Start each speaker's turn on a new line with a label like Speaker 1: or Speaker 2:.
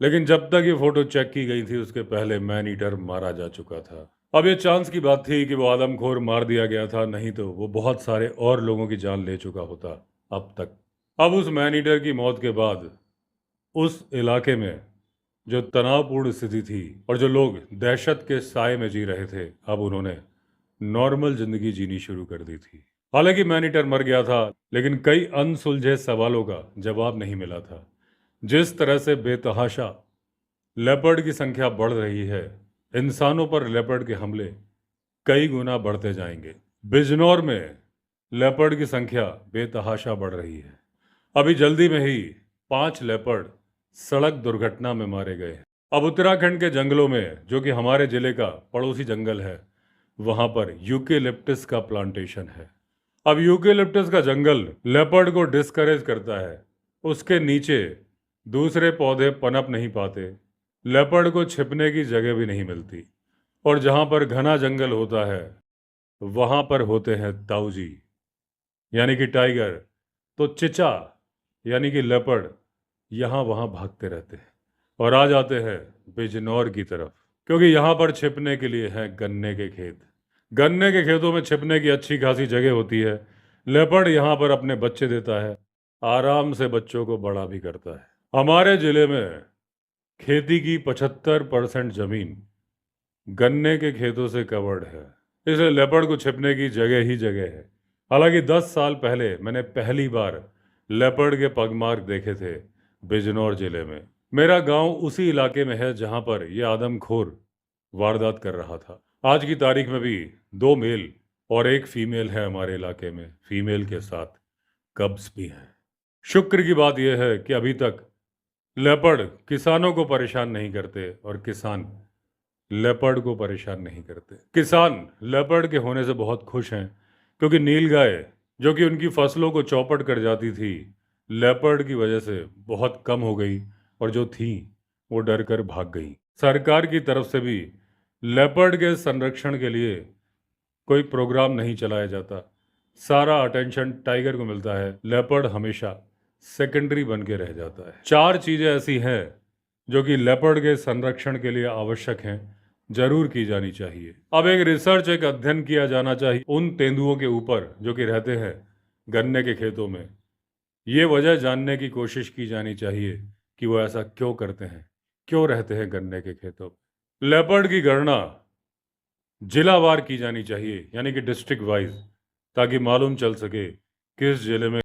Speaker 1: लेकिन जब तक ये फोटो चेक की गई थी उसके पहले मैन ईटर मारा जा चुका था। अब ये चांस की बात थी कि वो आदमखोर मार दिया गया था, नहीं तो वो बहुत सारे और लोगों की जान ले चुका होता अब तक। अब उस मैन ईटर की मौत के बाद उस इलाके में जो तनावपूर्ण स्थिति थी और जो लोग दहशत के साए में जी रहे थे, अब उन्होंने नॉर्मल जिंदगी जीनी शुरू कर दी थी। हालांकि मैन ईटर मर गया था, लेकिन कई अनसुलझे सवालों का जवाब नहीं मिला था। जिस तरह से बेतहाशा लेपर्ड की संख्या बढ़ रही है, इंसानों पर लेपर्ड के हमले कई गुना बढ़ते जाएंगे। बिजनौर में लेपर्ड की संख्या बेतहाशा बढ़ रही है। अभी जल्दी में ही 5 लेपर्ड सड़क दुर्घटना में मारे गए। अब उत्तराखंड के जंगलों में, जो कि हमारे जिले का पड़ोसी जंगल है, वहां पर यूकेलिप्टस का प्लांटेशन है। अब यूकेलिप्टस का जंगल लेपर्ड को डिस्करेज करता है। उसके नीचे दूसरे पौधे पनप नहीं पाते, लेपर्ड को छिपने की जगह भी नहीं मिलती। और जहां पर घना जंगल होता है वहां पर होते हैं ताऊजी, यानी कि टाइगर। तो चिचा यानी कि लेपर्ड यहाँ वहाँ भागते रहते हैं और आ जाते हैं बिजनौर की तरफ, क्योंकि यहाँ पर छिपने के लिए है गन्ने के खेत। गन्ने के खेतों में छिपने की अच्छी खासी जगह होती है। लेपर्ड यहाँ पर अपने बच्चे देता है, आराम से बच्चों को बड़ा भी करता है। हमारे जिले में खेती की 75% जमीन गन्ने के खेतों से कवर्ड है, इसलिए लेपर्ड को छिपने की जगह ही जगह है। हालांकि 10 साल पहले मैंने पहली बार लेपर्ड के पगमार्क देखे थे बिजनौर जिले में। मेरा गांव उसी इलाके में है जहां पर यह आदमखोर वारदात कर रहा था। आज की तारीख में भी 2 मेल और 1 फीमेल है हमारे इलाके में। फीमेल के साथ कब्स भी हैं। शुक्र की बात यह है कि अभी तक लेपर्ड किसानों को परेशान नहीं करते और किसान लेपर्ड को परेशान नहीं करते। किसान लेपर्ड के होने से बहुत खुश हैं, क्योंकि नीलगाय जो कि उनकी फसलों को चौपट कर जाती थी, लेपर्ड की वजह से बहुत कम हो गई और जो थी वो डर कर भाग गई। सरकार की तरफ से भी लेपर्ड के संरक्षण के लिए कोई प्रोग्राम नहीं चलाया जाता। सारा अटेंशन टाइगर को मिलता है। लेपर्ड हमेशा सेकेंडरी बन के रह जाता है। 4 चीजें ऐसी हैं जो कि लेपर्ड के संरक्षण के लिए आवश्यक हैं, जरूर की जानी चाहिए। अब एक अध्ययन किया जाना चाहिए उन तेंदुओं के ऊपर जो कि रहते हैं गन्ने के खेतों में। ये वजह जानने की कोशिश की जानी चाहिए कि वो ऐसा क्यों करते हैं, क्यों रहते हैं गन्ने के खेतों में। लेपर्ड की गणना जिलावार की जानी चाहिए, यानी कि डिस्ट्रिक्ट वाइज, ताकि मालूम चल सके किस जिले में